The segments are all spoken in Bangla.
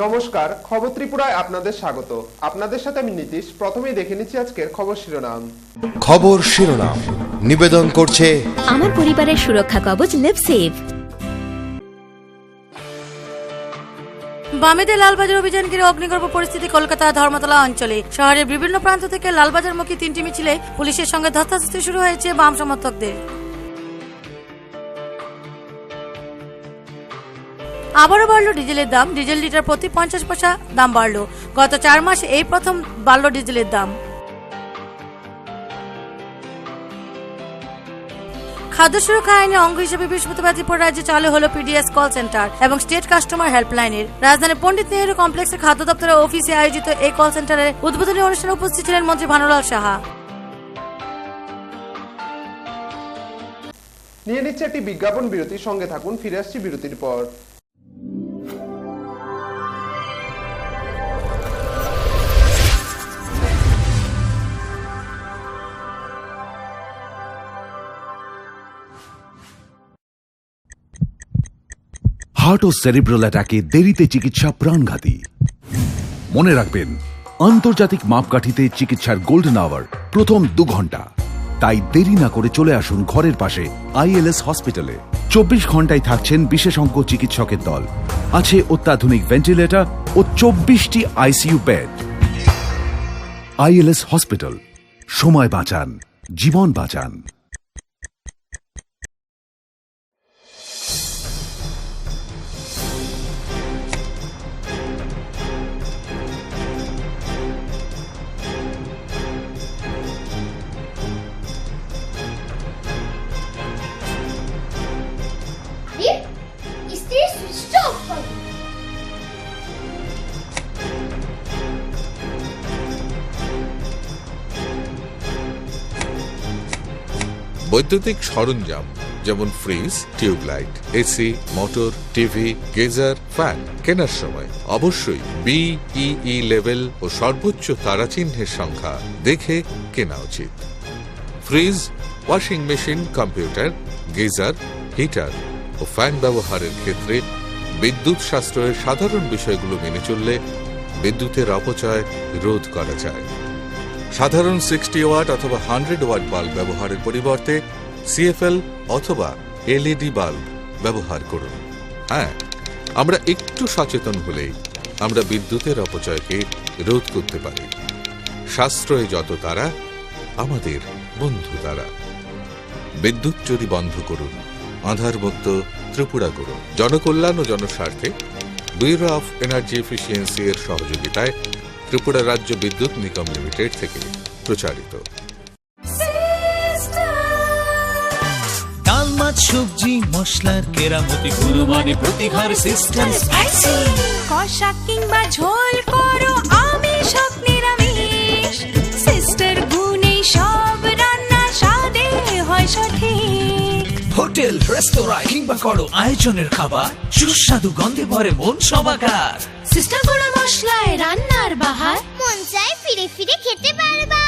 নমস্কার, খবর ত্রিপুরায় আপনাদের স্বাগত। আপনাদের সাথে আমি নীতিশ। প্রথমেই দেখে নিচ্ছি আজকের খবর শিরোনাম। খবর শিরোনাম নিবেদন করছে আমার পরিবারের সুরক্ষা কবচ লিভসেভ। বামেদের লালবাজার অভিযান ঘিরে অগ্নিগর্ভ পরিস্থিতি কলকাতা ধর্মতলা অঞ্চলে। শহরের বিভিন্ন প্রান্ত থেকে লালবাজারমুখী 3টি মিছিলে পুলিশের সঙ্গে ধস্তাধস্তি শুরু হয়েছে বাম সমর্থকদের। আবারও বাড়ল ডিজেলের দাম। ডিজেল লিটার প্রতি 50 পয়সা দাম বাড়ল। গত 4 মাসে এই প্রথম বাড়ল ডিজেলের দাম। খাদ্য সুরক্ষা আইনের অঙ্গ হিসেবে বৃহস্পতিবার ত্রিপুরা রাজ্যে চালু হলো পিডিএস কল সেন্টার এবং স্টেট কাস্টমার হেল্পলাইনের। রাজধানীর পণ্ডিত নেহেরু কমপ্লেক্সের খাদ্য দপ্তরের অফিসে আয়োজিত এই কল সেন্টারের উদ্বোধনী অনুষ্ঠানে উপস্থিত ছিলেন মন্ত্রী ভানুলাল সাহা। নিয়ে নিচ্ছে একটি বিজ্ঞাপন বিরতি, সঙ্গে থাকুন, ফিরে আসছি বিরতির পর। হার্ট ও সেরিব্রাল অ্যাটাকে দেরিতে চিকিৎসা প্রাণঘাতী। মনে রাখবেন, আন্তর্জাতিক মাপকাঠিতে চিকিৎসার গোল্ডেন আওয়ার প্রথম 2 ঘন্টা। তাই দেরি না করে চলে আসুন ঘরের পাশে আইএলএস হসপিটালে। 24 ঘন্টায় থাকছেন বিশেষজ্ঞ চিকিৎসকের দল। আছে অত্যাধুনিক ভেন্টিলেটর ও 24টি আইসিইউ বেড। আইএলএস হসপিটাল, সময় বাঁচান, জীবন বাঁচান। বৈদ্যুতিক সরঞ্জাম যেমন fridge, tubelight, AC, motor, TV, geyser, fan কেনার সময় অবশ্যই BEE লেভেল ও সর্বোচ্চ তারাচিহ্নের সংখ্যা দেখে কেনা উচিত। Fridge, washing machine, computer, geyser, heater ও ফ্যান ব্যবহারের ক্ষেত্রে বিদ্যুৎ সাশ্রয়ের সাধারণ বিষয়গুলো মেনে চললে বিদ্যুতের অপচয় রোধ করা যায়। সাধারণ 60 ওয়াট অথবা 100 ওয়াট বাল্ব ব্যবহারের পরিবর্তে CFL অথবা LED বাল্ব ব্যবহার করুন। হ্যাঁ, আমরা একটু সচেতন হলেই আমরা বিদ্যুতের অপচয়কে রোধ করতে পারি। সাশ্রয়ে যত তারা, আমাদের বন্ধু তারা। বিদ্যুৎ চুরি বন্ধ করুন, আধারমুক্ত ত্রিপুরা করুন। জনকল্যাণ ও জনস্বার্থে ব্যুরো অফ এনার্জি এফিসিয়েন্সি এর সহযোগিতায় ত্রিপুরা রাজ্য বিদ্যুৎ নিগম লিমিটেড থেকে প্রচারিত। ডাল, মাছ, সবজি, মশলার কেরামতি গুণমানে প্রতি ঘর সিস্টেম স্পাইসি। কষা কিংবা ঝোল করো আমিষ হোক নিরামিষ, সিস্টার গুণে সব রান্না স্বাদে হয় সঠিক। হোটেল, রেস্তোরাঁ কিংবা করো আয়োজনের খাবার, সুস্বাদু গন্ধে ভরে মন সবাকার। সিস্টার গুঁড়া মশলায় রান্নার বাহার, মন চায় ফিরে ফিরে খেতে পারবা।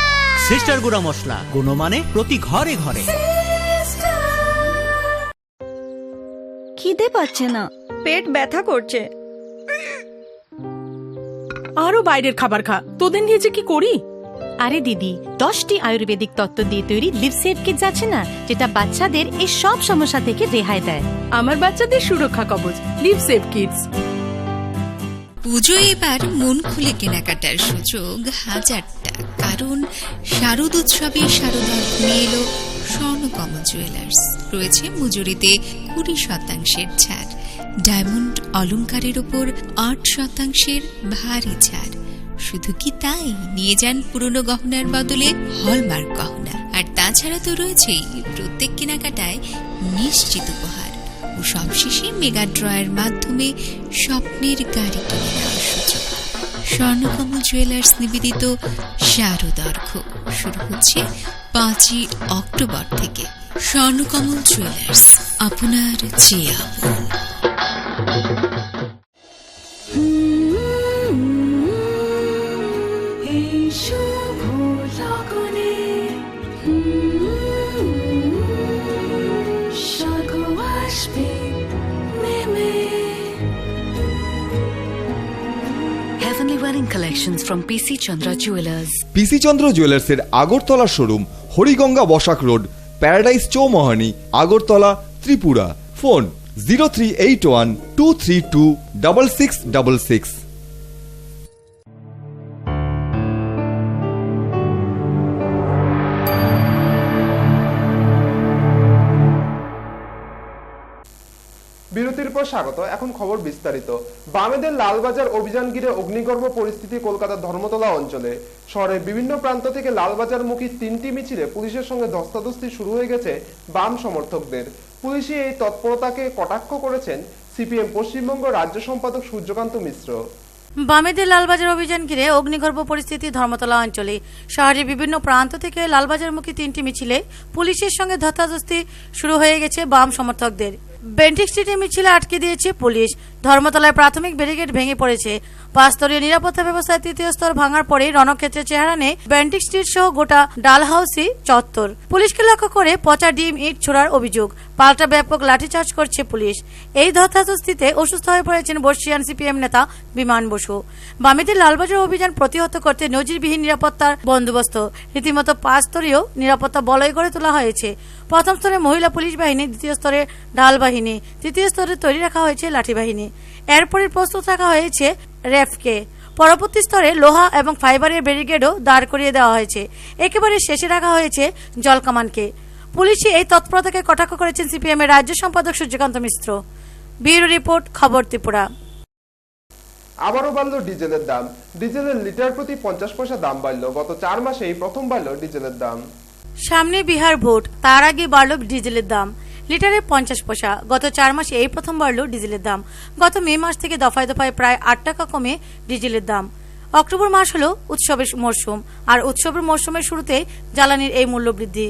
সিস্টার গুঁড়া মশলা, গুণমানে প্রতি ঘরে ঘরে। খিদে পাচ্ছে না, পেট ব্যথা করছে। আরো বাইরের খাবার খা, তোদের নিয়ে যে কি করি। আরে দিদি, 10টি আয়ুর্বেদিক তত্ত্ব দিয়ে তৈরি লিভসেভ কিটস আছে না, যেটা বাচ্চাদের এই সব সমস্যা থেকে রেহাই দেয়। আমার বাচ্চাদের সুরক্ষা কবচ লিভসেভ কিডস। পুজো এবার মন খুলে কেনাকাটার সুযোগ হাজারটা, কারণ শারদ উৎসবে শারদার নিয়ে এলো স্বর্ণকমল জুয়েলার্স। রয়েছে মজুরিতে 20% ছাড়, ডায়মন্ড অলংকারের উপর 8% ভারী ছাড়। শুধু কি তাই, নিয়ে যান পুরনো গহনার বদলে হলমার্ক গহনা। আর তাছাড়া তো রয়েছেই প্রত্যেক কেনাকাটায় নিশ্চিত উপহার ও সবশেষে মেগা ড্রয়ের মাধ্যমে স্বপ্নের গাড়ি কিনে নেওয়ার সুযোগ। স্বর্ণকমল জুয়েলার্স নিবেদিত শারদর্ঘ শুরু হচ্ছে 5ই অক্টোবর থেকে। স্বর্ণকমল জুয়েলার্স, আপনার চেয়ে আপন। collections from PC Chandra Jewelers. PC Chandra জুয়েলার্সের Agartala showroom, Hariganga Basak road, paradise Chowmohani, Agartala, Tripura. Phone 0381-232-6666। বিরতির পর স্বাগত। এখন খবর বিস্তারিত। বামেদের লালবাজার অভিযান ঘিরে অগ্নিগর্ভ পরিস্থিতি কলকাতার ধর্মতলা অঞ্চলে। শহরের বিভিন্ন প্রান্ত থেকে লালবাজারমুখী 3টি মিছিলে পুলিশের সঙ্গে ধস্তাধস্তি শুরু হয়ে গেছে বাম সমর্থকদের। পুলিশই এই তৎপরতাকে কটাক্ষ করেছেন সিপিএম পশ্চিমবঙ্গ রাজ্য সম্পাদক সূর্যকান্ত মিশ্র। বামেদের লালবাজার অভিযান ঘিরে অগ্নিগর্ভ পরিস্থিতি ধর্মতলা অঞ্চলে। শহরের বিভিন্ন প্রান্ত থেকে লালবাজারমুখী 3টি মিছিলে পুলিশের সঙ্গে ধস্তাধস্তি শুরু হয়ে গেছে বাম সমর্থকদের। বেন্টিক স্ট্রিটে মিছিলে আটকে দিয়েছে পুলিশ। ধর্মতলায় প্রাথমিক ব্যারিকেড ভেঙে পড়েছে। 5 স্তরীয় নিরাপত্তা ব্যবস্থায় 3য় স্তর ভাঙার পরেই রণক্ষেত্রের চেহারা নেয় বেন্টিক স্ট্রিট সহ গোটা ডালহাউসি চত্বর। পুলিশকে লক্ষ্য করে পচা ডিম ইট ছোড়ার অভিযোগ। পাল্টা ব্যাপক লাঠিচার্জ করছে পুলিশ। এই ধস্তাধস্তিতে অসুস্থ হয়ে পড়েছেন বর্ষিয়ান সিপিএম নেতা বিমান বসু। বামেদের লালবাজার অভিযান প্রতিহত করতে নজিরবিহীন নিরাপত্তার বন্দোবস্ত, রীতিমতো 5 স্তরীয় নিরাপত্তা বলয় গড়ে তোলা হয়েছে। প্রথম স্তরে মহিলা পুলিশ বাহিনী, 2য় স্তরে ঢাল বাহিনী, 3য় স্তরে তৈরি রাখা হয়েছে লাঠি বাহিনী। এরপরে প্রস্তুত রাখা হয়েছে র্যাফকে। পরবর্তী স্তরে লোহা এবং ফাইবারের ব্যারিকেডও দাঁড় করিয়ে দেওয়া হয়েছে। একেবারে শেষে রাখা হয়েছে জলকামানকে। পুলিশই এই তৎপরতাকে কটাক্ষ করেছেন সিপিএম এর রাজ্য সম্পাদক সূর্যকান্ত মিশ্র। ব্যুরো রিপোর্ট, খবর ত্রিপুরা। আবারও বাড়ল ডিজেলের দাম। ডিজেলের লিটার প্রতি 50 পয়সা দাম বাড়ল। গত 4 মাসেই প্রথম বাড়ল ডিজেলের দাম। সামনে বিহার ভোট, তার আগে বাড়ল ডিজেলের দাম লিটারে 50 পয়সা। গত 4 মাসে এই প্রথম বাড়ল ডিজেলের দাম। গত মে মাস থেকে দফায় দফায় প্রায় 8 টাকা কমে ডিজেলের দাম। অক্টোবর মাস হলো উৎসবের মরশুম, আর উৎসবের মরশুমের শুরুতে জ্বালানির এই মূল্য বৃদ্ধি।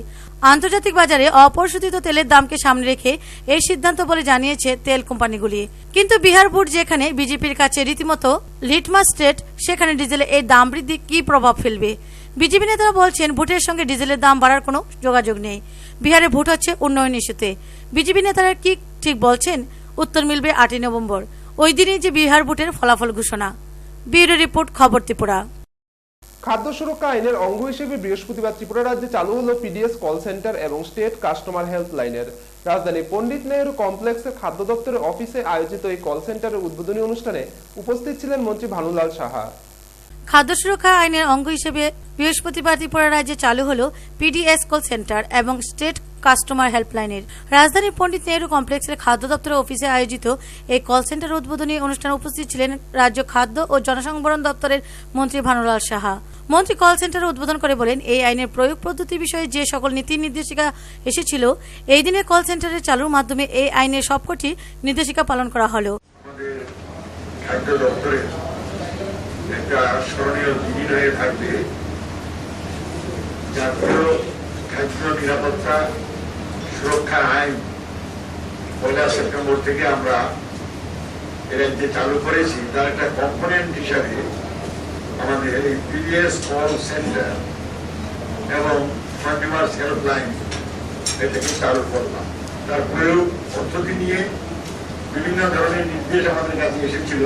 আন্তর্জাতিক বাজারে অপরিশোধিত তেলের দামকে সামনে রেখে এই সিদ্ধান্ত বলে জানিয়েছে তেল কোম্পানিগুলি। কিন্তু বিহার বোর্ড যেখানে বিজেপির কাছে রীতিমতো লিটমাস টেস্ট, সেখানে ডিজেলের এই দাম বৃদ্ধি কি প্রভাব ফেলবে? বিজেপি নেতারা বলছেন ভোটের সঙ্গে ডিজেলের দাম বাড়ার কোনো যোগাযোগ নেই। বিহারে ভোট হচ্ছে উন্নয়ন ইস্যুতে। বিজেপি নেতারা কি ঠিক বলছেন? উত্তর মিলবে 8ই নভেম্বর, ওই দিনই যে বিহার ভোটের ফলাফল ঘোষণা। ব্যুরো রিপোর্ট, খবর ত্রিপুরা। খাদ্য সুরক্ষা আইনের অঙ্গ হিসেবে বৃহস্পতিবার ত্রিপুরা রাজ্যে চালু হলো পিডিএস কল সেন্টার এবং স্টেট কাস্টমার হেল্পলাইনের। রাজধানী পণ্ডিত নেহেরু কমপ্লেক্সের খাদ্য দপ্তরের অফিসে আয়োজিত এই কল সেন্টারের উদ্বোধনী অনুষ্ঠানে উপস্থিত ছিলেন মন্ত্রী ভানুলাল সাহা। খাদ্য সুরক্ষা আইনের অঙ্গ হিসেবে বৃহস্পতিবার ত্রিপুরা রাজ্যে চালু হলো পিডিএস কল সেন্টার এবং স্টেট কাস্টমার হেল্পলাইনের। রাজধানীর পণ্ডিত নেহেরু কমপ্লেক্সের খাদ্য দপ্তরের অফিসে আয়োজিত এই কল সেন্টার উদ্বোধনী অনুষ্ঠানে উপস্থিত ছিলেন রাজ্য খাদ্য ও জনসংবরণ দপ্তরের মন্ত্রী ভানুলাল সাহা। মন্ত্রী কল সেন্টার উদ্বোধন করে বলেন, এই আইনের প্রয়োগ পদ্ধতি বিষয়ে যে সকল নীতি নির্দেশিকা এসেছিল, এই দিনে কল সেন্টারের চালুর মাধ্যমে এই আইনের সবকটি নির্দেশিকা পালন করা হলো। খাদ্য দপ্তরের একটা স্মরণীয় দিন হয়ে থাকবে। জাতীয় খাদ্য নিরাপত্তা সুরক্ষা আইন 1 সেপ্টেম্বর থেকে আমরা রাজ্যে চালু করেছি, তার একটা কম্পোনেন্ট হিসাবে আমাদের এই পিডিএস কল সেন্টার এবং কনজিউমার্স হেল্পলাইন এটাকে চালু করলাম। তার প্রয়োগ পদ্ধতি নিয়ে বিভিন্ন ধরনের নির্দেশ আমাদের কাছে এসেছিল।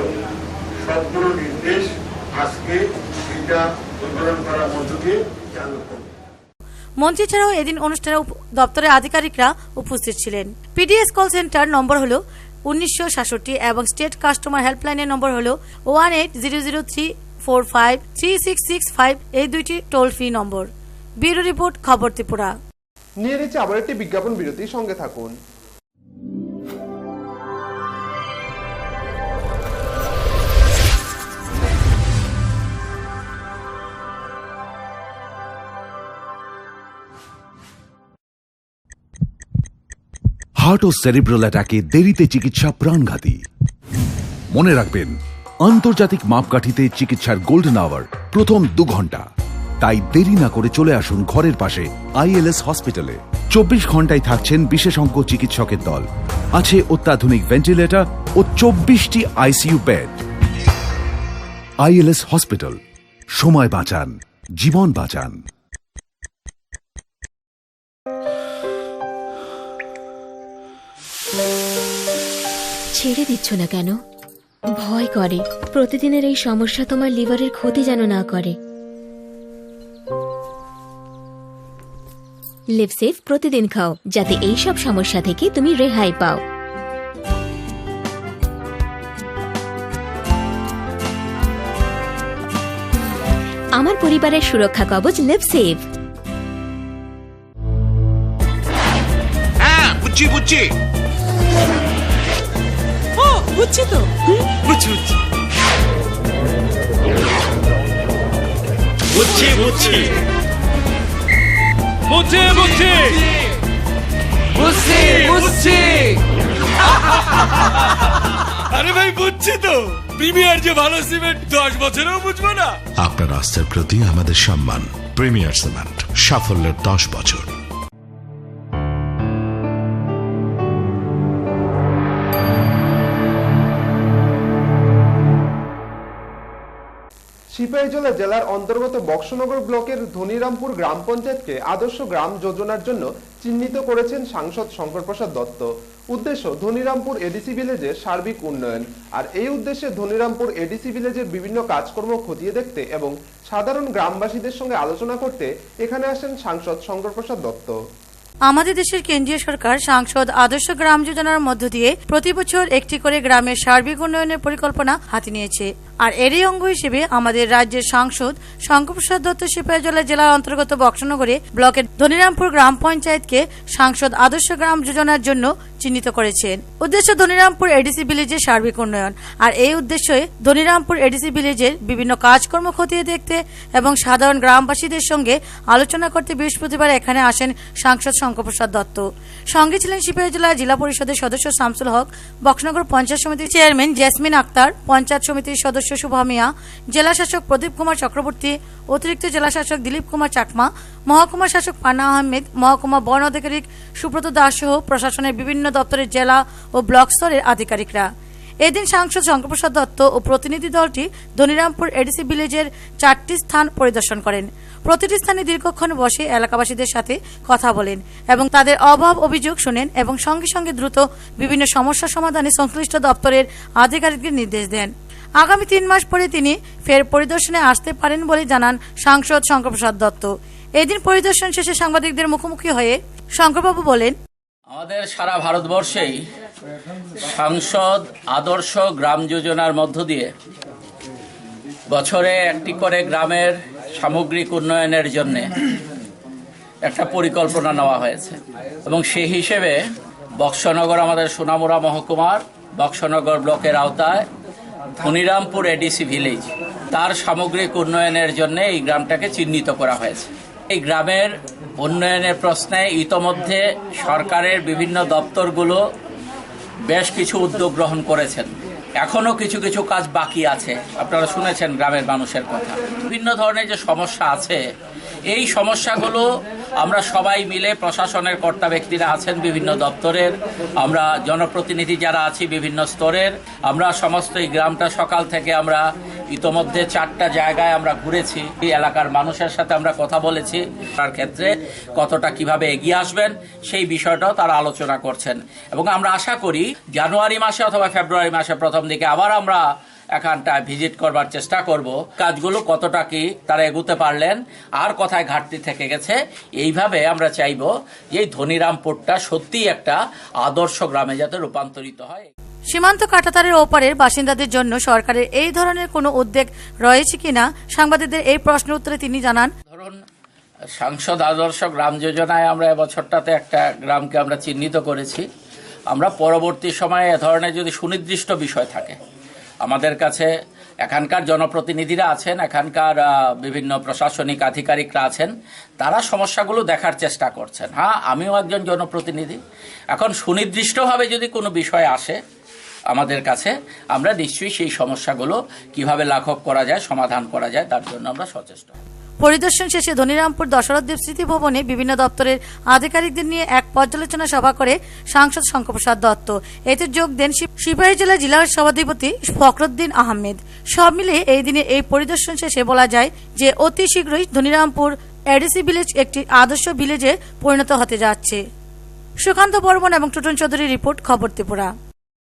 সবগুলো নির্দেশ আজকে এটা উদ্বোধন করার মধ্য দিয়ে চালু করব। মন্ত্রী ছাড়াও এদিন অনুষ্ঠানে দপ্তরের আধিকারিকরা উপস্থিত ছিলেন। পিডিএস কল সেন্টার নম্বর হলো 1966 এবং স্টেট কাস্টমার হেল্পলাইনের নম্বর হলো 180034536665। এই দুইটি toll free number. Bureau report, খবর ত্রিপুরা। নিয়ে নিচ্ছে আবার একটি বিজ্ঞাপন বিরতি, সঙ্গে থাকুন। হার্ট ও সেরিব্রাল অ্যাটাকে দেরিতে চিকিৎসা প্রাণঘাতী। মনে রাখবেন, আন্তর্জাতিক মাপকাঠিতে চিকিৎসার গোল্ডেন আওয়ার প্রথম 2 ঘন্টা। তাই দেরি না করে চলে আসুন ঘরের পাশে আইএলএস হসপিটালে। 24 ঘন্টায় থাকছেন বিশেষজ্ঞ চিকিৎসকের দল। আছে অত্যাধুনিক ভেন্টিলেটর ও 24টি আইসিইউ বেড। আইএলএস হসপিটাল, সময় বাঁচান, জীবন বাঁচান। ছেড়ে দিচ্ছ না কেন? ভয় করে প্রতিদিনের এই সমস্যা তোমার লিভারের ক্ষতি যেন না করে। লিভসেভ প্রতিদিন খাও, যাতে এই সব সমস্যা থেকে তুমি রেহাই পাও। আমার পরিবারের সুরক্ষা কবচ লিভসেভ। হ্যাঁ, বুঝছি বুঝছি ও বুঝছি তো, বুঝছি বুঝছি বুঝছি বুঝছি বুঝছি বুঝছি বুঝছি বুঝছি আরে ভাই বুঝছি তো, প্রিমিয়ার যে ভালো সিমেন্ট 10 বছরেও বুঝবো না। আপনার আস্থার প্রতি আমাদের সম্মান। প্রিমিয়ার সিমেন্ট, সাফল্যের 10 বছর। সিপাহীজলা জেলার অন্তর্গত বক্সনগর ব্লকের ধনিরামপুর গ্রাম পঞ্চায়েতকে আদর্শ গ্রাম যোজনার জন্য চিহ্নিত করেছেন সাংসদ শঙ্কর প্রসাদ দত্ত। উদ্দেশ্য ধনিরামপুর এডিসি ভিলেজের সার্বিক উন্নয়ন। আর এই উদ্দেশ্যে ধনিরামপুর এডিসি ভিলেজের বিভিন্ন কাজকর্ম খতিয়ে দেখতে এবং সাধারণ গ্রামবাসীদের সঙ্গে আলোচনা করতে এখানে আসেন সাংসদ শঙ্কর প্রসাদ দত্ত। আমাদের দেশের কেন্দ্রীয় সরকার সাংসদ আদর্শ গ্রাম যোজনার মধ্য দিয়ে প্রতি বছর একটি করে গ্রামের সার্বিক উন্নয়নের পরিকল্পনা হাতে নিয়েছে। আর এরই অঙ্গ হিসেবে আমাদের রাজ্যের সাংসদ শঙ্কর প্রসাদ দত্ত সিপাহীজলা জেলার অন্তর্গত বক্সনগরে ব্লকের ধনিরামপুর গ্রাম পঞ্চায়েতকে সাংসদ আদর্শ গ্রাম যোজনার জন্য চিহ্নিত করেছেন। উদ্দেশ্য ধনিরামপুর এডিসি ভিলেজের সার্বিক উন্নয়ন। আর এই উদ্দেশ্যে ধনিরামপুর এডিসি ভিলেজের বিভিন্ন কাজকর্ম খতিয়ে দেখতে এবং সাধারণ গ্রামবাসীদের সঙ্গে আলোচনা করতে বৃহস্পতিবার এখানে আসেন সাংসদ শঙ্কর প্রসাদ দত্ত। সঙ্গে ছিলেন সিপাহীজলা জেলা পরিষদের সদস্য শামসুল হক, বক্সনগর পঞ্চায়েত সমিতির চেয়ারম্যান জেসমিন আক্তার, পঞ্চায়েত সমিতির সদস্য শুভা মিয়া, জেলা শাসক প্রদীপ কুমার চক্রবর্তী, অতিরিক্ত জেলা শাসক দিলীপ কুমার চাকমা, মহকুমা শাসক পান্না আহমেদ, মহকুমা বন আধিকারিক সুব্রত দাস সহ প্রশাসনের বিভিন্ন দপ্তরের জেলা ও ব্লক স্তরের আধিকারিকরা। এদিন সাংসদ শঙ্কর প্রসাদ দত্ত ও প্রতিনিধি দলটি ধনিরামপুর এডিসি ভিলেজের 4টি স্থান পরিদর্শন করেন। প্রতিটি স্থানে দীর্ঘক্ষণ বসে এলাকাবাসীদের সাথে কথা বলেন এবং তাদের অভাব অভিযোগ শুনেন এবং সঙ্গে সঙ্গে দ্রুত বিভিন্ন সমস্যা সমাধানে সংশ্লিষ্ট দপ্তরের আধিকারিকদের নির্দেশ দেন। আগামী 3 মাস পরে তিনি ফের পরিদর্শনে আসতে পারেন বলে জানান সাংসদ শঙ্কর প্রসাদ দত্ত। এদিন পরিদর্শন শেষে সাংবাদিকদের মুখোমুখি হয়ে শঙ্করবাবু বলেন, আমাদের সারা ভারতবর্ষেই সাংসদ আদর্শ গ্রাম যোজনার মধ্য দিয়ে বছরে একটি করে গ্রামের সামগ্রিক উন্নয়নের জন্য একটা পরিকল্পনা নেওয়া হয়েছে এবং সেই হিসেবে বক্সনগর আমাদের সোনামুড়া মহকুমার বক্সনগর ব্লকের আওতায় ধনিরামপুর এডিসি ভিলেজ তার সামগ্রিক উন্নয়নের জন্য এই গ্রামটাকে চিহ্নিত করা হয়েছে। এই গ্রামের উন্নয়নের প্রশ্নে ইতোমধ্যে সরকারের বিভিন্ন দপ্তরগুলো বেশ কিছু উদ্যোগ গ্রহণ করেছেন। এখনো কিছু কিছু কাজ বাকি আছে। আপনারা শুনেছেন গ্রামের মানুষের কথা। বিভিন্ন ধরনের যে সমস্যা আছে, এই সমস্যাগুলো আমরা সবাই মিলে প্রশাসনের কর্তা ব্যক্তিরা আছেন বিভিন্ন দপ্তরের, আমরা জনপ্রতিনিধি যারা আছি বিভিন্ন স্তরের, আমরা সমস্ত এই গ্রামটা সকাল থেকে আমরা ইতোমধ্যে 4টা জায়গায় আমরা ঘুরেছি। এই এলাকার মানুষের সাথে আমরা কথা বলেছি। তার ক্ষেত্রে কতটা কিভাবে এগিয়ে আসবেন সেই বিষয়টাও তারা আলোচনা করছেন এবং আমরা আশা করি জানুয়ারি মাসে অথবা ফেব্রুয়ারি মাসে প্রথম দিকে আবার আমরা এখানটা ভিজিট করবার চেষ্টা করব। কাজগুলো কতটা কি তারা এগুতে পারলেন, আর কোথায় ঘাটতি থেকে গেছে, এইভাবে আমরা চাইব যে এই ধনিরামপুরটা সত্যি একটা আদর্শ গ্রামে যাতে রূপান্তরিত হয়। সীমান্ত কাঁটাতারের ওপারের বাসিন্দাদের জন্য সরকারের এই ধরনের কোনো উদ্যোগ রয়েছে কিনা সাংবাদিকদের এই প্রশ্নের উত্তরে তিনি জানান, ধরুন সাংসদ আদর্শ গ্রাম যোজনায় আমরা এবছরটাতে একটা গ্রামকে আমরা চিহ্নিত করেছি। আমরা পরবর্তী সময়ে এ ধরনের যদি সুনির্দিষ্ট বিষয় থাকে, আমাদের কাছে এখানকার জনপ্রতিনিধিরা আছেন, এখানকার বিভিন্ন প্রশাসনিক আধিকারিকরা আছেন, তারা সমস্যাগুলো দেখার চেষ্টা করছেন। হ্যাঁ, আমিও একজন জনপ্রতিনিধি। এখন সুনির্দিষ্টভাবে যদি কোনো বিষয় আসে আমাদের কাছে, আমরা নিশ্চয়ই সেই সমস্যাগুলো কিভাবে লাঘব করা যায়, সমাধান করা যায়, তার জন্য আমরা সচেষ্ট। পরিদর্শন শেষে ধনিরামপুর দশরথ দেব স্মৃতি ভবনে বিভিন্ন দপ্তরের আধিকারিকদের নিয়ে এক পর্যালোচনা সভা করে সাংসদ শঙ্কর প্রসাদ দত্ত। এতে যোগ দেন সিপাহীজলা জেলার সভাধিপতি ফখরুদ্দিন আহমেদ। সব মিলিয়ে এই দিনে এই পরিদর্শন শেষে বলা যায় যে অতি শীঘ্রই ধনিরামপুর এডিসি ভিলেজ একটি আদর্শ ভিলেজে পরিণত হতে যাচ্ছে। সুকান্ত বর্মন এবং টুটন চৌধুরী রিপোর্ট, খবর ত্রিপুরা।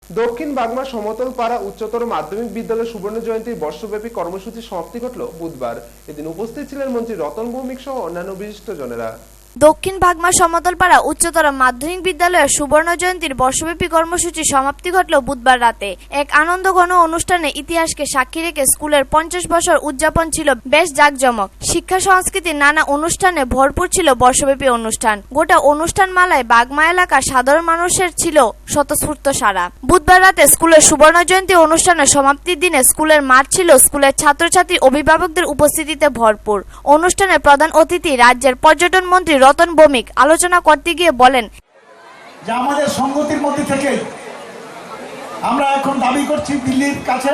দক্ষিণ বাগমা সমতল পাড়া উচ্চতর মাধ্যমিক বিদ্যালয় সুবর্ণ জয়ন্তীর বর্ষব্যাপী কর্মসূচির সমাপ্তি ঘটল বুধবার। এদিন উপস্থিত ছিলেন মন্ত্রী রতন ভৌমিক সহ অন্যান্য বিশিষ্টজনেরা। দক্ষিণ বাগমা সমতলপাড়া উচ্চতর মাধ্যমিক বিদ্যালয়ের সুবর্ণ জয়ন্তীর বর্ষব্যাপী কর্মসূচির সমাপ্তি ঘটল বুধবার রাতে। এক আনন্দঘন অনুষ্ঠানে ইতিহাসকে সাক্ষী রেখে স্কুলের 50 বছর উদযাপন ছিল বেশ জাঁকজমক। শিক্ষা সংস্কৃতির নানা অনুষ্ঠানে ভরপুর ছিল বর্ষব্যাপী অনুষ্ঠান। গোটা অনুষ্ঠান মালায় বাগমা এলাকার সাধারণ মানুষের ছিল স্বতঃস্ফূর্ত সাড়া। বুধবার রাতে স্কুলের সুবর্ণ জয়ন্তী অনুষ্ঠানের সমাপ্তির দিনে স্কুলের মাঠ ছিল স্কুলের ছাত্রছাত্রী অভিভাবকদের উপস্থিতিতে ভরপুর। অনুষ্ঠানে প্রধান অতিথি রাজ্যের পর্যটন মন্ত্রী রতন ভৌমিক আলোচনা করতে গিয়ে বলেন যে আমাদের সংগতির মধ্যে থেকে আমরা এখন দাবি করছি দিল্লির কাছে,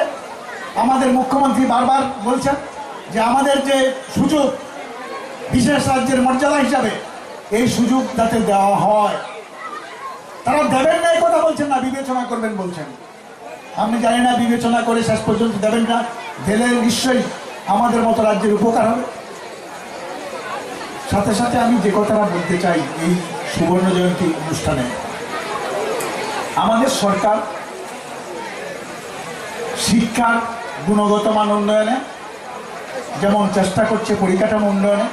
আমাদের মুখ্যমন্ত্রী বারবার বলছেন যে আমাদের যে সুযোগ বিশেষ রাজ্যের মর্যাদা হিসাবে এই সুযোগ যাতে দেওয়া হয়। তারা দেবেন না এই কথা বলছেন না, বিবেচনা করবেন বলছেন। আমি জানি না বিবেচনা করে শেষ পর্যন্ত দেবেন না, দিলে নিশ্চয়ই আমাদের মতো রাজ্যের উপকার হবে। সাথে সাথে আমি যে কথাটা বলতে চাই, এই সুবর্ণ জয়ন্তী অনুষ্ঠানে আমাদের সরকার শিক্ষার গুণগত মান উন্নয়নে যেমন চেষ্টা করছে পরিকাঠামো উন্নয়নে,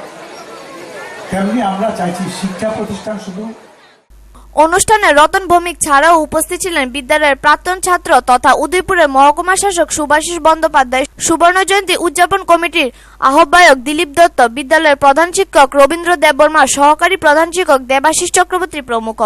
তেমনি আমরা চাইছি শিক্ষা প্রতিষ্ঠান শুধু। অনুষ্ঠানে রতন ভৌমিক ছাড়াও উপস্থিত ছিলেন বিদ্যালয়ের প্রাক্তন ছাত্র তথা উদয়পুরের মহকুমা শাসক সুভাষিস বন্দ্যোপাধ্যায়, সুবর্ণ জয়ন্তী উদযাপন কমিটির আহ্বায়ক দিলীপ দত্ত, বিদ্যালয়ের প্রধান শিক্ষক রবীন্দ্র দেববর্মা, সহকারী প্রধান শিক্ষক দেবাশিস চক্রবর্তী প্রমুখ।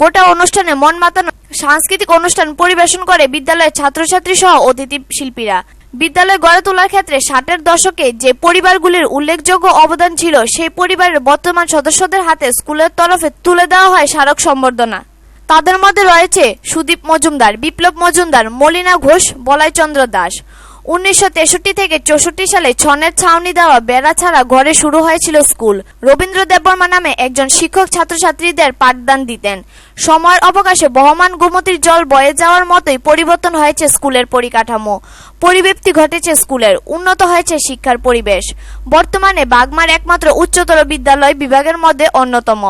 গোটা অনুষ্ঠানে মন মাতানো সাংস্কৃতিক অনুষ্ঠান পরিবেশন করে বিদ্যালয়ের ছাত্রছাত্রী সহ অতিথি শিল্পীরা। বিদ্যালয় গড়ে তোলার ক্ষেত্রে 60-এর দশকে যে পরিবারগুলির উল্লেখযোগ্য অবদান ছিল, সেই পরিবারের বর্তমান সদস্যদের হাতে স্কুলের তরফে তুলে দেওয়া হয় স্মারক সম্বর্ধনা। তাদের মধ্যে রয়েছে সুদীপ মজুমদার, বিপ্লব মজুমদার, মলিনা ঘোষ, বলাইচন্দ্র দাস। 1963 থেকে 64 সালে ছনের ছাউনি দেওয়া বেড়া ছাড়া ঘরে শুরু হয়েছিল স্কুল। রবীন্দ্র দেববর্মা নামে একজন শিক্ষক ছাত্রছাত্রীদের পাঠদান দিতেন। সময়ের অবকাশে বহমান গোমতীর জল বয়ে যাওয়ার মতোই পরিবর্তন হয়েছে স্কুলের পরিকাঠামো, পরিব্যক্তি ঘটেছে স্কুলের, উন্নত হয়েছে শিক্ষার পরিবেশ। বর্তমানে বাগমার একমাত্র উচ্চতর বিদ্যালয় বিভাগের মধ্যে অন্যতম।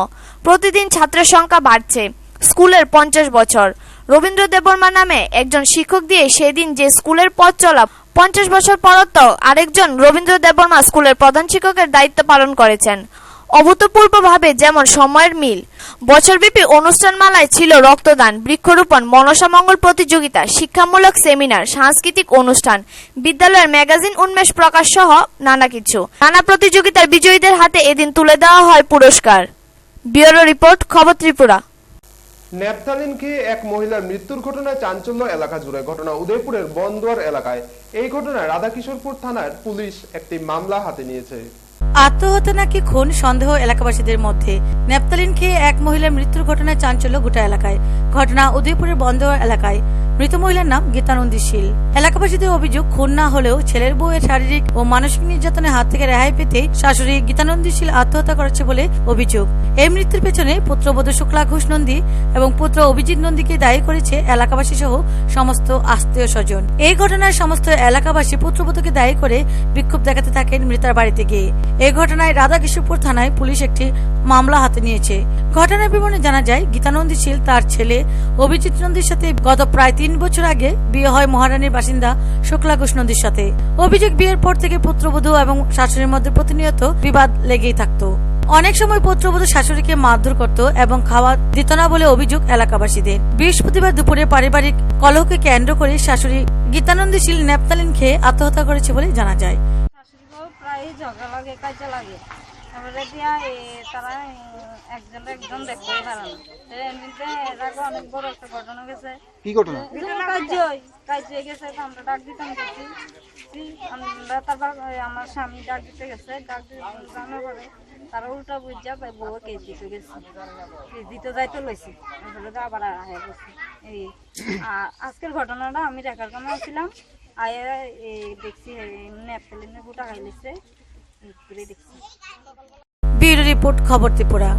প্রতিদিন ছাত্রের সংখ্যা বাড়ছে। স্কুলের 50 বছর। রবীন্দ্র দেববর্মা নামে একজন শিক্ষক দিয়ে সেদিন যে স্কুলের পথ চলা, 50 বছর পরত্ব আরেকজন রবীন্দ্র দেববর্মা স্কুলের প্রধান শিক্ষকের দায়িত্ব পালন করেছেন। অভূতপূর্বভাবে যেমন সময়ের মিল। বছরব্যাপী অনুষ্ঠানমালায় ছিল রক্তদান, বৃক্ষরোপণ, মনসা মঙ্গল প্রতিযোগিতা, শিক্ষামূলক সেমিনার, সাংস্কৃতিক অনুষ্ঠান, বিদ্যালয়ের ম্যাগাজিন উন্মেষ প্রকাশ সহ নানা কিছু। নানা প্রতিযোগিতার বিজয়ীদের হাতে এদিন তুলে দেওয়া হয় পুরস্কার। ব্যুরো রিপোর্ট, খবর ত্রিপুরা। ন্যাপথালিন খেয়ে এক মহিলার মৃত্যুর ঘটনায় চাঞ্চল্য এলাকা জুড়ে। ঘটনা উদয়পুরের বনদুয়ার এলাকায়। এই ঘটনায় রাধাকিশোরপুর থানার পুলিশ একটি মামলা হাতে নিয়েছে। আত্মহত্যা নাকি খুন সন্দেহ এলাকাবাসীদের মধ্যে। ন্যাপথালিন খেয়ে এক মহিলার মৃত্যুর ঘটনায় চাঞ্চল্য গোটা এলাকায়। ঘটনা উদয়পুরের বনদুয়ার এলাকায়। মৃত মহিলার নাম গীতানন্দী শীল। এলাকাবাসীদের অভিযোগ, খুন না হলেও ছেলের বউয়ের শারীরিক ও মানসিক নির্যাতনের হাত থেকে রেহাই পেতে শাশুড়ি গীতানন্দী শীল আত্মহত্যা করেছে বলে অভিযোগ। এই মৃত্যুর পেছনে পুত্রবধূ শুক্লা ঘোষ নন্দী এবং পুত্র অভিজিৎ নন্দীকে দায়ী করেছে এলাকাবাসী সহ সমস্ত আত্মীয় স্বজন। এই ঘটনায় সমস্ত এলাকাবাসী পুত্রবধূকে দায়ী করে বিক্ষোভ দেখাতে থাকেন মৃতার বাড়িতে গিয়ে। এই ঘটনায় রাধাকিশোরপুর থানায় পুলিশ একটি মামলা হাতে নিয়েছে। ঘটনার বিবরণে জানা যায়, গীতানন্দী শীল তার ছেলে অভিজিৎ নন্দীর সাথে গত প্রায় 3 বছর আগে বিয়ে হয় মহারানীর বাসিন্দা শুক্লা ঘোষ নন্দীর সাথে। অভিযোগ, বিয়ের পর থেকে পুত্রবধূ এবং শাশুড়ির মধ্যে প্রতিনিয়ত বিবাদ লেগেই থাকত। অনেক সময় পুত্রবধূ শাশুড়িকে মারধর করত এবং খাওয়া দিত না বলে অভিযোগ এলাকাবাসীদের। বৃহস্পতিবার দুপুরে পারিবারিক কলহকে কেন্দ্র করে শাশুড়ি গীতানন্দী শীল ন্যাপথালিন খেয়ে আত্মহত্যা করেছে বলে জানা যায়। প্রায় ঝগড়া লাগে, কাজে লাগে। তারপরে দিয়া তারা একজন দেখতে পারে না। এমনিতে এর আগে অনেক বড় একটা ঘটনা গেছে। কি ঘটনা? কাজ গেছে, আমরা ডাক দিতাম গেছি। আমরা তারপর আমার স্বামী ডাক দিতে গেছে, ডাক জানার পরে তারা উল্টা বুঝা বউ কেস দিতে গেছে, কেস দিতে যাইতে লইছি, আবার আয়া গেছে। এই আজকের ঘটনাটা আমি দেখার জন্য আসছিলাম, আয়া দেখছি ন্যাপথালিনে গোটা খাইলেছে, দেখছি। ব্যুরো রিপোর্ট, খবর ত্রিপুরা।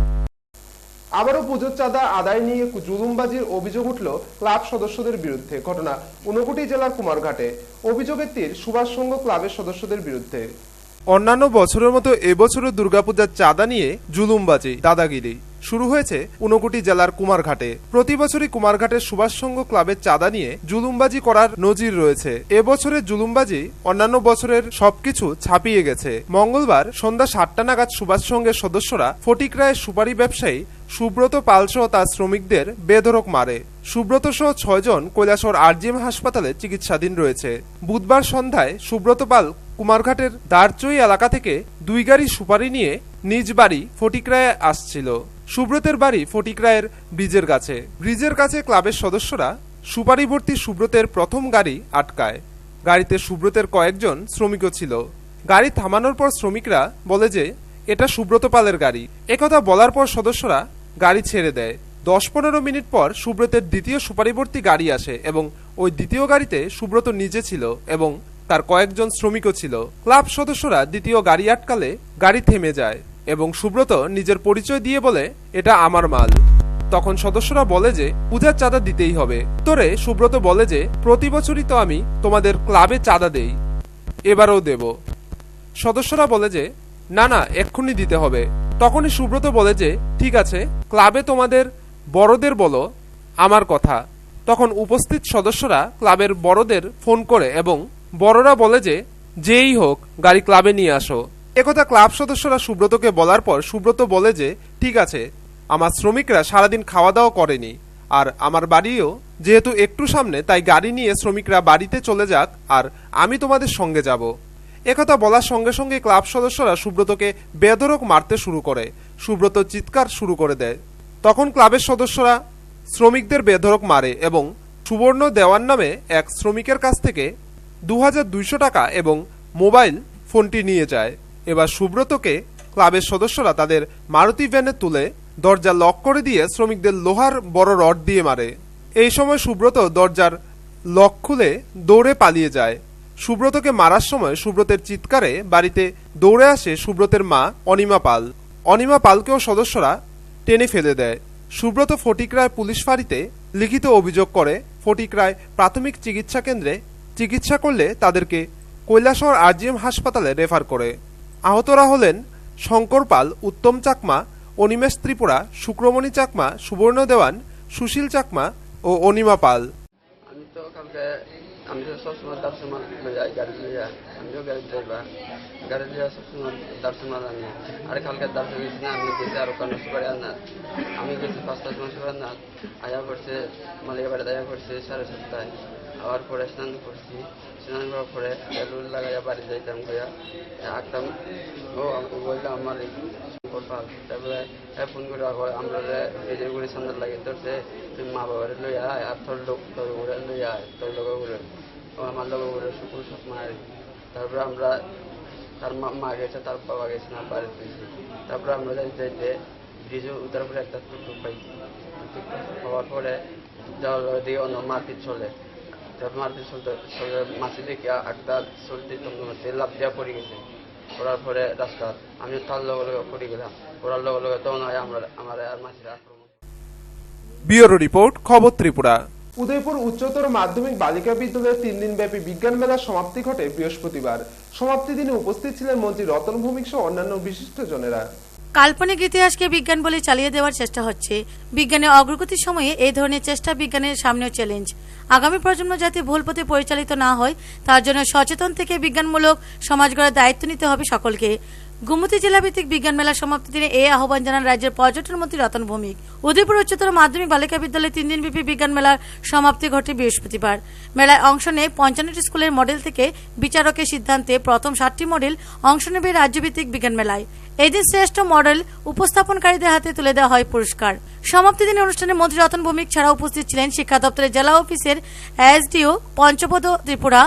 আবারও পুজোর চাঁদা আদায় নিয়ে জুলুমবাজির অভিযোগ উঠল ক্লাব সদস্যদের বিরুদ্ধে। ঘটনা ঊনকোটি জেলার কুমারঘাটে। অভিযোগের তীর সুভাষ সংঘ ক্লাবের সদস্যদের বিরুদ্ধে। অন্যান্য বছরের মতো এবছরও দুর্গাপূজার চাঁদা নিয়ে জুলুমবাজি, দাদাগিরি। শুরু হয়েছে ঊনকোটি জেলার কুমারঘাটে। প্রতি বছরই কুমারঘাটের সুভাষ সংঘ ক্লাবের চাঁদা নিয়ে জুলুমবাজি করার নজির রয়েছে। এবছরের জুলুমবাজি অন্যান্য বছরের সবকিছু ছাপিয়ে গেছে। মঙ্গলবার সন্ধ্যা 7টা নাগাদ সুভাষ সংঘের সদস্যরা ফটিকরায়ের সুপারি ব্যবসায়ী সুব্রত পাল সহ তার শ্রমিকদের বেধড়ক মারে। সুব্রত সহ 6 জন কৈলাসহর আরজিএম হাসপাতালে চিকিৎসাধীন রয়েছে। বুধবার সন্ধ্যায় সুব্রত পাল কুমারঘাটের দারচই এলাকা থেকে 2 গাড়ি সুপারি নিয়ে নিজ বাড়ি ফটিকরায়ে আসছিল। সুব্রতের বাড়ি ফটিকরায়ের ব্রিজের কাছে। ব্রিজের কাছে ক্লাবের সদস্যরা সুপারি ভর্তি সুব্রতের প্রথম গাড়ি আটকায়। গাড়িতে সুব্রতের কয়েকজন শ্রমিকও ছিল। গাড়ি থামানোর পর শ্রমিকরা বলে যে এটা সুব্রত পালের গাড়ি। একথা বলার পর সদস্যরা গাড়ি ছেড়ে দেয়। 10-15 মিনিট পর সুব্রতের দ্বিতীয় সুপারিবর্তী গাড়ি আসে এবং ওই দ্বিতীয় গাড়িতে সুব্রত নিজে ছিল এবং তার কয়েকজন শ্রমিকও ছিল। ক্লাব সদস্যরা দ্বিতীয় গাড়ি আটকালে গাড়ি থেমে যায় এবং সুব্রত নিজের পরিচয় দিয়ে বলে এটা আমার মাল। তখন সদস্যরা বলে যে পূজার চাঁদা দিতেই হবে। উত্তরে সুব্রত বলে যে প্রতি বছরই তো আমি তোমাদের ক্লাবে চাঁদা দেই, এবারও দেব। সদস্যরা বলে যে না না, এক্ষুনি দিতে হবে। তখনই সুব্রত বলে যে ঠিক আছে, ক্লাবে তোমাদের বড়দের বলো আমার কথা। তখন উপস্থিত সদস্যরা ক্লাবের বড়দের ফোন করে এবং বড়রা বলে যে যেই হোক গাড়ি ক্লাবে নিয়ে আসো। একথা ক্লাব সদস্যরা সুব্রতকে বলার পর সুব্রত বলে যে ঠিক আছে, আমার শ্রমিকরা সারাদিন খাওয়া দাওয়া করেনি, আর আমার বাড়িও যেহেতু একটু সামনে, তাই গাড়ি নিয়ে শ্রমিকরা বাড়িতে চলে যাক আর আমি তোমাদের সঙ্গে যাব। একথা বলার সঙ্গে সঙ্গে ক্লাব সদস্যরা সুব্রতকে বেধড়ক মারতে শুরু করে। সুব্রত চিৎকার শুরু করে দেয়। তখন ক্লাবের সদস্যরা শ্রমিকদের বেধড়ক মারে এবং সুবর্ণ দেওয়ান নামে এক শ্রমিকের কাছ থেকে 2200 টাকা এবং মোবাইল ফোনটি নিয়ে যায়। এবার সুব্রতকে ক্লাবের সদস্যরা তাদের মারুতি ভ্যানে তুলে দরজা লক করে দিয়ে শ্রমিকদের লোহার বড় রড দিয়ে মারে। এই সময় সুব্রত দরজার লক খুলে দৌড়ে পালিয়ে যায়। সুব্রতকে মারার সময় সুব্রতের চিৎকারে বাড়িতে দৌড়ে আসে সুব্রতের মা অনিমা পাল। অনিমা পালকেও সদস্যরা টেনে ফেলে দেয়। সুব্রত ফটিকরায় পুলিশ ফাঁড়িতে লিখিত অভিযোগ করে ফটিকরায় প্রাথমিক চিকিৎসা কেন্দ্রে চিকিৎসা করলে তাদেরকে কৈলাসহর আরজিএম হাসপাতালে রেফার করে। আহতরা হলেন শঙ্কর পাল, উত্তম চাকমা, অনিমেষ ত্রিপুরা, শুক্রমণি চাকমা, সুবর্ণ দেওয়ান, সুশীল চাকমা ও অনিমা পাল। আমি তো সবসময় দার্সমাল যাই, গাড়ি লইয়া, আমিও গাড়ি ড্রাইভার, গাড়ি লইয়া সবসময় দার্সমাল আনি। আর কালকে দার্সে গেছি না, আমি গেছি আর ওখানে সুপারি আনার, আমি গেছি 5টার সময় সুপারি আনার, আয়া করছে মালিকা বাড়িতে আয়া করছে 7:30টায়। আবার পরে স্নান করছি, স্নান করার পরে রুল লাগাইয়া বাড়ি যাইতাম গিয়া আসতাম। ও বললাম মালিক তারপরে ফোন করে আমরা নিজের করে সন্ধ্যা লাগে ধরছে তুমি মা বাবার লইয়া আর তোর লোক তোর ঘুরে লইয়া তোর লোক ঘুরে আমার লোক ঘুরে শুকুর সব মার। তারপরে আমরা তার মা গেছে, তার বাবা গেছে না বাড়ি পেয়েছি। তারপরে আমরা যাইতে ব্রিজে উঠার পরে একটা টুকটুক পাইছি। হওয়ার পরে যাওয়ার দিয়ে অন্য মারপিট চলে। তারপর মারপিট চলতে মাছি দেখে একটা চলতে লাভ দেওয়া পড়ে গেছে। পড়ার পরে রাস্তা আমি তার লগে লগে পড়ে গেলাম। পড়ার লগে লগে তখন আমার আর মাছির আক্রমণ। ব্যুরো রিপোর্ট, খবর ত্রিপুরা। উদয়পুর উচ্চতর মাধ্যমিক বালিকা বিদ্যালয়ে 3 দিনব্যাপী বিজ্ঞান মেলার সমাপ্তি ঘটে বৃহস্পতিবার। সমাপ্তি দিনে উপস্থিত ছিলেন মন্ত্রী রতন ভৌমিক সহ অন্যান্য বিশিষ্টজনেরা। কাল্পনিক ইতিহাসকে বিজ্ঞান বলে চালিয়ে দেওয়ার চেষ্টা হচ্ছে। বিজ্ঞানের অগ্রগতির সময়ে এই ধরনের চেষ্টা বিজ্ঞানের সামনেও চ্যালেঞ্জ। আগামী প্রজন্ম যাতে ভুল পথে পরিচালিত না হয় তার জন্য সচেতন থেকে বিজ্ঞানমূলক সমাজ গড়ার দায়িত্ব নিতে হবে সকলকে। গোমতী জেলাভিত্তিক বিজ্ঞান মেলার সমাপ্তি দিনে এই আহ্বান জানান রাজ্যের পর্যটন মন্ত্রী রতন ভৌমিক। উদয়পুর উচ্চতর মাধ্যমিক বালিকা বিদ্যালয়ে 3 দিনব্যাপী বিজ্ঞান মেলার সমাপ্তি ঘটে বৃহস্পতিবার। মেলায় অংশ নেয় 55টি স্কুলের মডেল থেকে বিচারকের সিদ্ধান্তে প্রথম 7টি মডেল অংশ নেবে রাজ্যভিত্তিক বিজ্ঞান মেলায়। এদিন শ্রেষ্ঠ মডেল উপস্থাপনকারীদের হাতে তুলে দেওয়া হয় পুরস্কার। সমাপ্তি দিনের অনুষ্ঠানে মন্ত্রী রতন ভৌমিক ছাড়া উপস্থিত ছিলেন শিক্ষা দপ্তরের জেলা অফিসের এসডিও পঞ্চপদ ত্রিপুরা,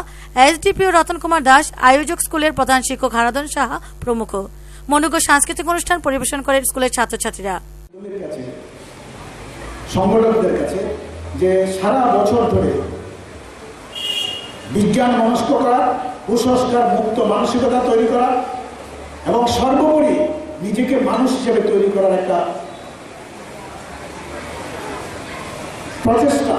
এসডিপিও রতন কুমার দাস, আয়োজক স্কুলের প্রধান শিক্ষক হারাধন সাহা প্রমুখ। মনোজ্ঞ সাংস্কৃতিক অনুষ্ঠান পরিবেশন করেন স্কুলের ছাত্রছাত্রীরা। সংগঠকদের কাছে যে সারা বছর ধরে বিজ্ঞান মনস্ক করা, কুসংস্কার মুক্ত মানসিকতা তৈরি করা এবং সর্বোপরি নিজেকে মানুষ হিসেবে তৈরি করার একটা প্রচেষ্টা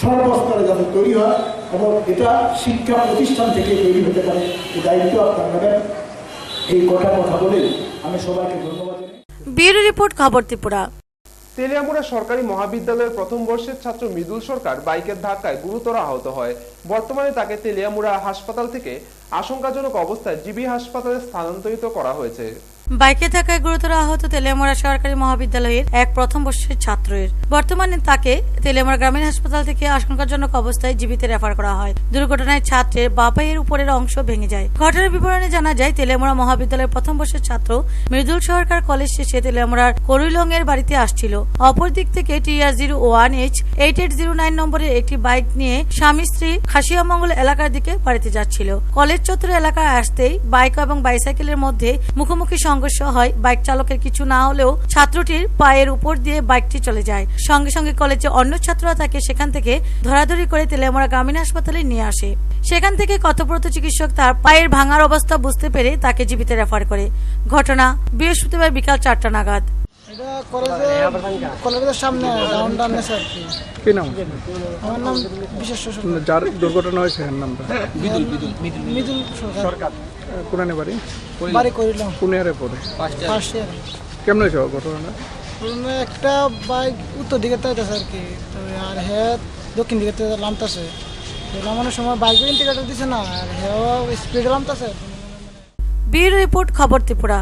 সর্বস্তরে যাতে তৈরি হয় এবং এটা শিক্ষা প্রতিষ্ঠান থেকে তৈরি হতে পারে, এই দায়িত্ব আপনারা নেবেন। এই কথা বলে আমি সবাইকে ধন্যবাদ জানাই। রিপোর্ট খবর ত্রিপুরা। তেলিয়ামুড়া সরকারি মহাবিদ্যালয়ের প্রথম বর্ষের ছাত্র মৃদুল সরকার বাইকের ধাক্কায় গুরুতর আহত হয়। বর্তমানে তাকে তেলিয়ামুড়া হাসপাতাল থেকে আশঙ্কাজনক অবস্থায় জিবি হাসপাতালে স্থানান্তরিত করা হয়েছে। বাইকে থাকায় গুরুতর আহত তেলিয়ামুড়া সরকারি মহাবিদ্যালয়ের এক প্রথম বর্ষের ছাত্রের বর্তমানে তাকে তেলিয়ামুড়া গ্রামীণ হাসপাতাল থেকে আশঙ্কাজনক অবস্থায় জীবিত রেফার করা হয়। দুর্ঘটনায় ছাত্রের বাঁ পায়ের উপরের অংশ ভেঙে যায়। ঘটনার বিবরণে জানা যায়, তেলিয়ামুড়া মহাবিদ্যালয়ের প্রথম বর্ষের ছাত্র মৃদুল সরকার কলেজ শেষে তেলিয়ামুড়ার করুইলং এর বাড়িতে আসছিল। অপর দিক থেকে TR01H8809 নম্বরের একটি বাইক নিয়ে স্বামী স্ত্রী খাসিয়ামঙ্গল এলাকার দিকে বাড়িতে যাচ্ছিল। কলেজ চত্বর এলাকায় আসতেই বাইক এবং বাইসাইকেলের মধ্যে মুখোমুখি সংঘর্ষ হয়। বাইক চালকের কিছু না হলেও ছাত্রটির পায়ের উপর দিয়ে বাইকটি চলে যায়। সঙ্গে সঙ্গে কলেজে অন্য ছাত্ররা তাকে সেখান থেকে ধরাধরি করে তেলিয়ামুড়া গ্রামীণ হাসপাতালে নিয়ে আসে। সেখান থেকে কর্তব্যরত চিকিৎসক তার পায়ের ভাঙার অবস্থা বুঝতে পেরে তাকে জীবিত রেফার করে। ঘটনা বৃহস্পতিবার বিকাল 4টা নাগাদ। কলেজের সামনে ডাউনটাউনে স্যার। কি নাম? আমার নাম বিশেষ যার দুর্ঘটনা হয়েছে এর নামটা? মৃদুল সরকার। কোনানে বাড়ি? বাড়ি করিলাম। কোন ইয়ারে পড়ে? ফার্স্ট ইয়ারে। কেমন হয়েছে ঘটনাটা? একটা বাইক উত্তর দিকে তাইতেছে আর কি, আর হ্যাঁ দক্ষিণ দিকে নামতেছে। নামানোর সময় বাইকের ইন্ডিকেটর দিছে না, আর হ্যাঁ স্পিডে নামতেছে। ব্যুরো রিপোর্ট খবর ত্রিপুরা।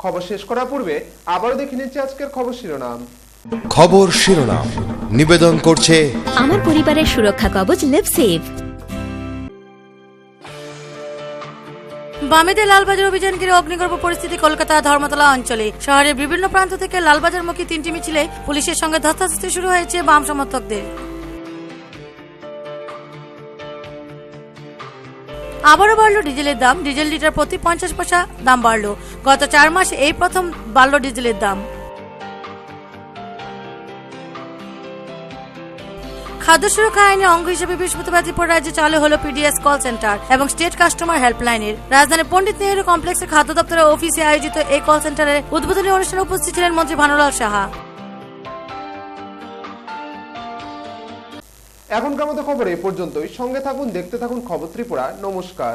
খবর শেষ করার পূর্বে আবারও দেখে নিচ্ছি আজকের খবর শিরোনাম। খবর শিরোনাম নিবেদন করছে আমার পরিবারের সুরক্ষা কবচ লিভসেভ। বামেদের লালবাজার অভিযান ঘিরে অগ্নিগর্ভ পরিস্থিতি কলকাতা ধর্মতলা অঞ্চলে। শহরের বিভিন্ন প্রান্ত থেকে লালবাজারমুখী 3টি মিছিলে পুলিশের সঙ্গে ধস্তাধস্তি শুরু হয়েছে বাম সমর্থকদের। আবারও বাড়ল ডিজেলের দাম। ডিজেল লিটার প্রতি 50 পয়সা দাম বাড়ল। গত 4 মাসে এই প্রথম বাড়ল ডিজেলের দাম। খাদ্য সুরক্ষা আইনের অঙ্গ হিসেবে বৃহস্পতিবার ত্রিপুরা রাজ্যে চালু হলো পিডিএস কল সেন্টার এবং স্টেট কাস্টমার হেল্পলাইনের। রাজধানী পণ্ডিত নেহেরু কমপ্লেক্সের খাদ্য দপ্তরের অফিসে আয়োজিত এই কল সেন্টারের উদ্বোধনী অনুষ্ঠানে উপস্থিত ছিলেন মন্ত্রী ভানুলাল সাহা। এখনকার মতো খবর এই পর্যন্তই। সঙ্গে থাকুন, দেখতে থাকুন খবর ত্রিপুরা। নমস্কার।